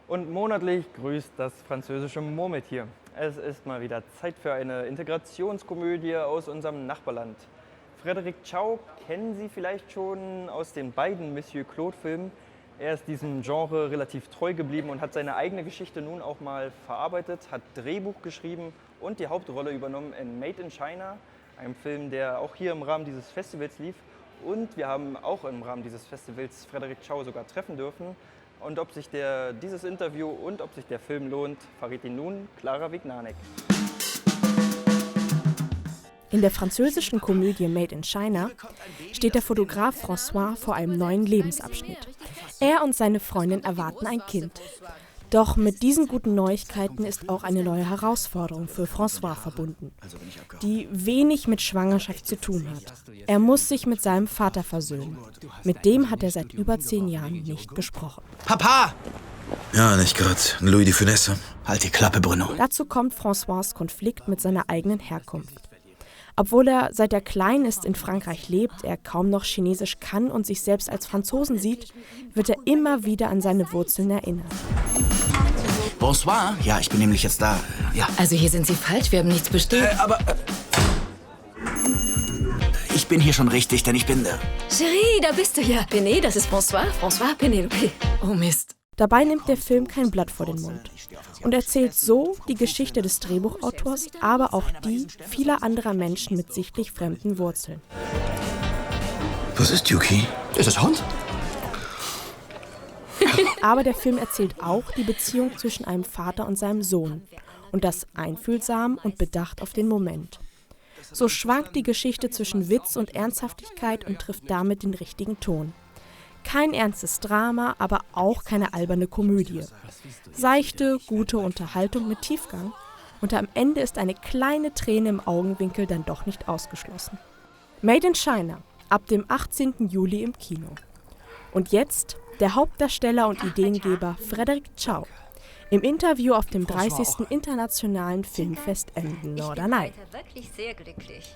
Und monatlich grüßt das französische Murmeltier. Es ist mal wieder Zeit für eine Integrationskomödie aus unserem Nachbarland. Frédéric Chau kennen Sie vielleicht schon aus den beiden Monsieur Claude-Filmen. Er ist diesem Genre relativ treu geblieben und hat seine eigene Geschichte nun auch mal verarbeitet, hat Drehbuch geschrieben und die Hauptrolle übernommen in Made in China, einem Film, der auch hier im Rahmen dieses Festivals lief. Und wir haben auch im Rahmen dieses Festivals Frédéric Chau sogar treffen dürfen. Und ob sich dieses Interview und ob sich der Film lohnt, verrät Ihnen nun Clara Wignanek. In der französischen Komödie Made in China steht der Fotograf François vor einem neuen Lebensabschnitt. Er und seine Freundin erwarten ein Kind. Doch mit diesen guten Neuigkeiten ist auch eine neue Herausforderung für François verbunden, die wenig mit Schwangerschaft zu tun hat. Er muss sich mit seinem Vater versöhnen. Mit dem hat er seit über 10 Jahren nicht gesprochen. Papa! Ja, nicht gerade. Louis de Funès. Halt die Klappe, Bruno. Dazu kommt François' Konflikt mit seiner eigenen Herkunft. Obwohl er, seit er klein ist, in Frankreich lebt, er kaum noch Chinesisch kann und sich selbst als Franzosen sieht, wird er immer wieder an seine Wurzeln erinnert. Bonsoir. Ja, ich bin nämlich jetzt da. Ja. Also hier sind Sie falsch, wir haben nichts bestellt. Ich bin hier schon richtig, denn ich bin Chérie, da bist du ja. Pené, das ist François. François, Penélope. Oh Mist. Dabei nimmt der Film kein Blatt vor den Mund und erzählt so die Geschichte des Drehbuchautors, aber auch die vieler anderer Menschen mit sichtlich fremden Wurzeln. Was ist Yuki? Ist das Hund? Aber der Film erzählt auch die Beziehung zwischen einem Vater und seinem Sohn und das einfühlsam und bedacht auf den Moment. So schwankt die Geschichte zwischen Witz und Ernsthaftigkeit und trifft damit den richtigen Ton. Kein ernstes Drama, aber auch keine alberne Komödie. Seichte, gute Unterhaltung mit Tiefgang. Und am Ende ist eine kleine Träne im Augenwinkel dann doch nicht ausgeschlossen. Made in China, ab dem 18. Juli im Kino. Und jetzt der Hauptdarsteller und Ideengeber Frédéric Chau im Interview auf dem 30. Internationalen Filmfest in Norderney. Wirklich sehr glücklich.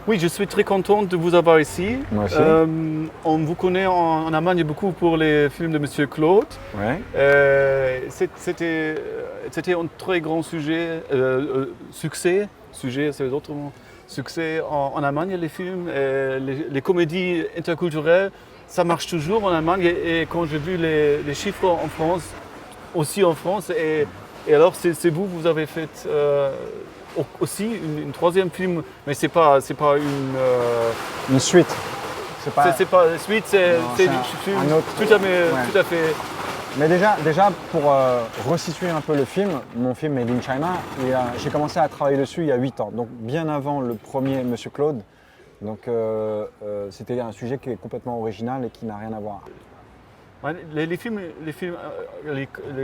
Oui, je suis très contente de vous avoir ici. Moi aussi. On vous connaît en Allemagne beaucoup pour les films de Monsieur Claude. Ouais. C'était un très grand succès, c'est d'autres mots, succès en Allemagne, les films, les comédies interculturelles, ça marche toujours en Allemagne. Et quand j'ai vu les chiffres en France, aussi en France, et alors c'est vous avez fait aussi une troisième film, mais c'est pas Une suite. c'est pas une suite, c'est un autre. Tout à fait. Mais déjà pour resituer un peu le film, mon film Made in China, j'ai commencé à travailler dessus il y a 8 ans, donc bien avant le premier Monsieur Claude. Donc c'était un sujet qui est complètement original et qui n'a rien à voir. Les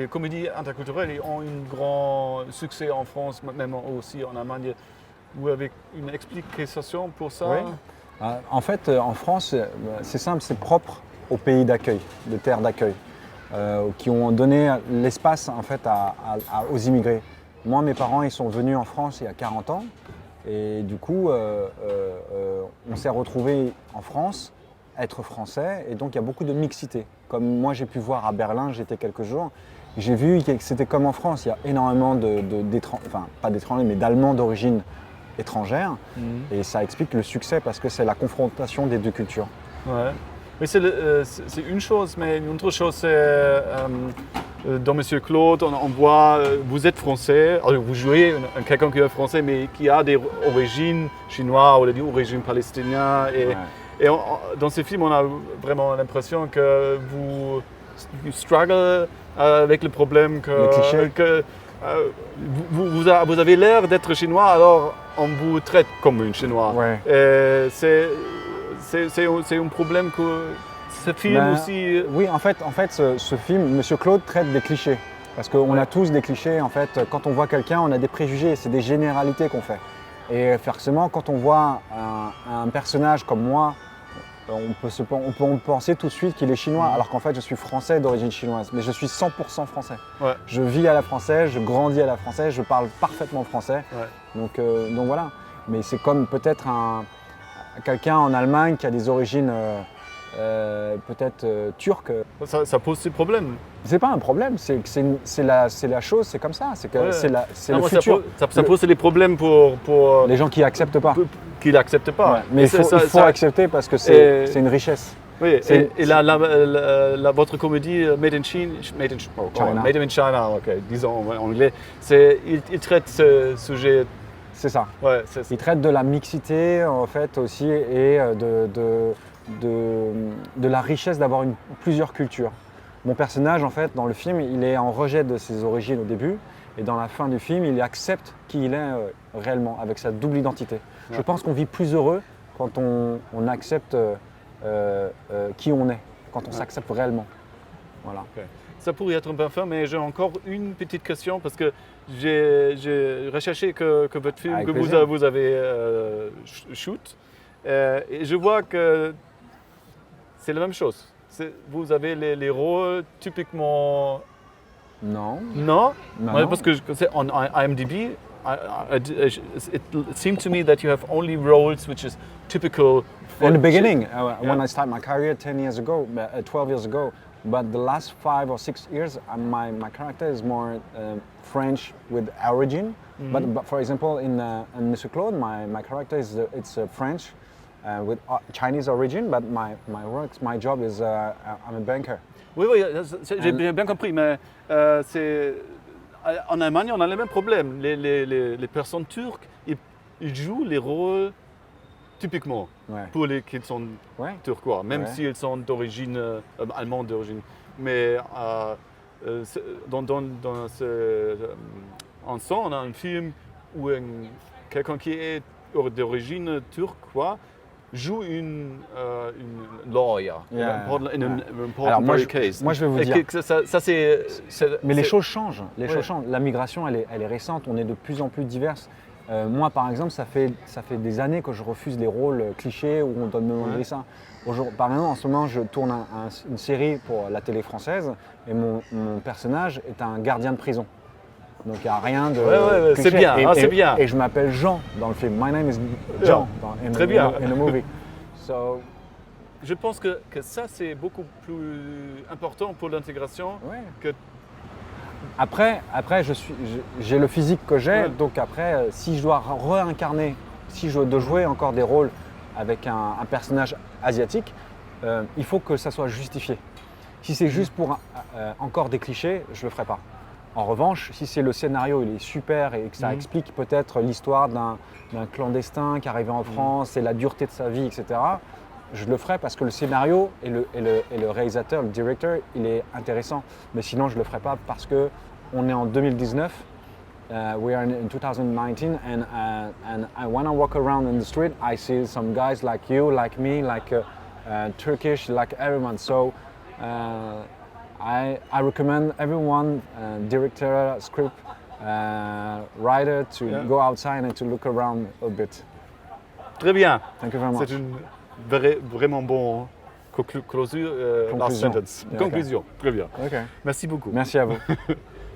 comédies interculturelles ont un grand succès en France, même aussi en Allemagne. Vous avez une explication pour ça? Oui. En fait, en France, c'est simple, c'est propre aux pays d'accueil, de terres d'accueil, qui ont donné l'espace en fait aux immigrés. Moi, mes parents, ils sont venus en France il y a 40 ans, et du coup, on s'est retrouvés en France, être français, et donc il y a beaucoup de mixité. Comme moi j'ai pu voir à Berlin, j'étais quelques jours, j'ai vu que c'était comme en France, il y a énormément pas d'étrangers, mais d'Allemands d'origine étrangère, et ça explique le succès parce que c'est la confrontation des deux cultures. Ouais. Mais c'est une chose, mais une autre chose, c'est dans Monsieur Claude, on voit, vous êtes français, alors vous jouez quelqu'un qui est français, mais qui a des origines chinoises ou des origines palestiniennes. Et dans ces films, on a vraiment l'impression que vous struggle avec le problème que vous avez l'air d'être chinois, alors on vous traite comme un chinois. Ouais. C'est un problème que ce film aussi... Oui, en fait ce film, Monsieur Claude, traite des clichés. Parce qu'on a tous des clichés, en fait. Quand on voit quelqu'un, on a des préjugés, c'est des généralités qu'on fait. Et forcément, quand on voit un personnage comme moi, on peut penser tout de suite qu'il est chinois, alors qu'en fait je suis français d'origine chinoise, mais je suis 100% français. Ouais. Je vis à la française, je grandis à la française, je parle parfaitement français. Ouais. Donc voilà. Mais c'est comme peut-être quelqu'un en Allemagne qui a des origines peut-être turque. Ça pose des problèmes. C'est pas un problème, c'est la chose, c'est comme ça, c'est que Ouais. c'est Non, le moi, futur. Ça pose des problèmes pour Les gens qui acceptent pas. qui l'acceptent pas. Ouais, mais Et il faut ça- accepter parce que Et- c'est une richesse. Oui, C'est- et votre comédie Made in China, China. Made in China, ok, disons en anglais, il traite ce sujet. C'est ça. Ouais, Il traite de la mixité en fait aussi et de la richesse d'avoir plusieurs cultures. Mon personnage en fait dans le film il est en rejet de ses origines au début et dans la fin du film il accepte qui il est réellement avec sa double identité. Je pense qu'on vit plus heureux quand on accepte qui on est, quand on s'accepte réellement. Voilà. Ok. Ça pourrait être un peu fin, mais j'ai encore une petite question parce que j'ai recherché que votre film Avec que plaisir. vous avez shoot et je vois que c'est la même chose. Vous avez les rôles typiquement Non. non, Non, Ouais, non. parce que c'est en IMDb. It seemed to me that you have only roles which is typical. for- In the beginning, when Yeah. I started my career 10 years ago, 12 years ago, but the last 5 or 6 years, my character is more French with origin. But for example, in Monsieur Claude, my character is French with Chinese origin, but my job is I'm a banker. Oui, j'ai bien compris, mais en Allemagne, on a le même problème. Les personnes turques, ils jouent les rôles typiquement Ouais. pour les qui sont Ouais. turquois, même Ouais. s'ils sont d'origine allemande d'origine. Mais dans ce ensemble, on a un film où quelqu'un qui est d'origine turque joue une lawyer, Yeah. in an important Alors moi, case. moi, je vais vous Et dire. que ça c'est. Mais les c'est- choses changent. Les Ouais. choses changent. La migration, elle est récente. On est de plus en plus diverses. Moi, par exemple, ça fait des années que je refuse les rôles clichés où on doit me demander ça. Par exemple, en ce moment, je tourne une série pour la télé française et mon personnage est un gardien de prison. Donc il n'y a rien de. Ouais, c'est cliché. bien, Et, c'est bien. Et je m'appelle Jean dans le film. My name is Jean Très bien. in the movie. So, Je pense que ça c'est beaucoup plus important pour l'intégration ouais. que. Après, j'ai le physique que j'ai, Ouais. donc après, si je dois réincarner, si je dois jouer encore des rôles avec un personnage asiatique, il faut que ça soit justifié. Si c'est juste pour encore des clichés, je ne le ferai pas. En revanche, si c'est le scénario, il est super et que ça explique peut-être l'histoire d'un clandestin qui est arrivé en France et la dureté de sa vie, etc., je le ferai parce que le scénario et le réalisateur, le directeur, il est intéressant. Mais sinon, je ne le ferai pas parce qu'on est en 2019. We are in 2019 and when I walk around in the street, I see some guys like you, like me, like Turkish, like everyone. So I recommend everyone, director, script, writer, to go outside and to look around a bit. Très bien. Thank you very much. C'est une vraiment bon closure. Last Conclusion. sentence. Yeah, Conclusion. Très bien. Okay. Merci beaucoup. Merci à vous.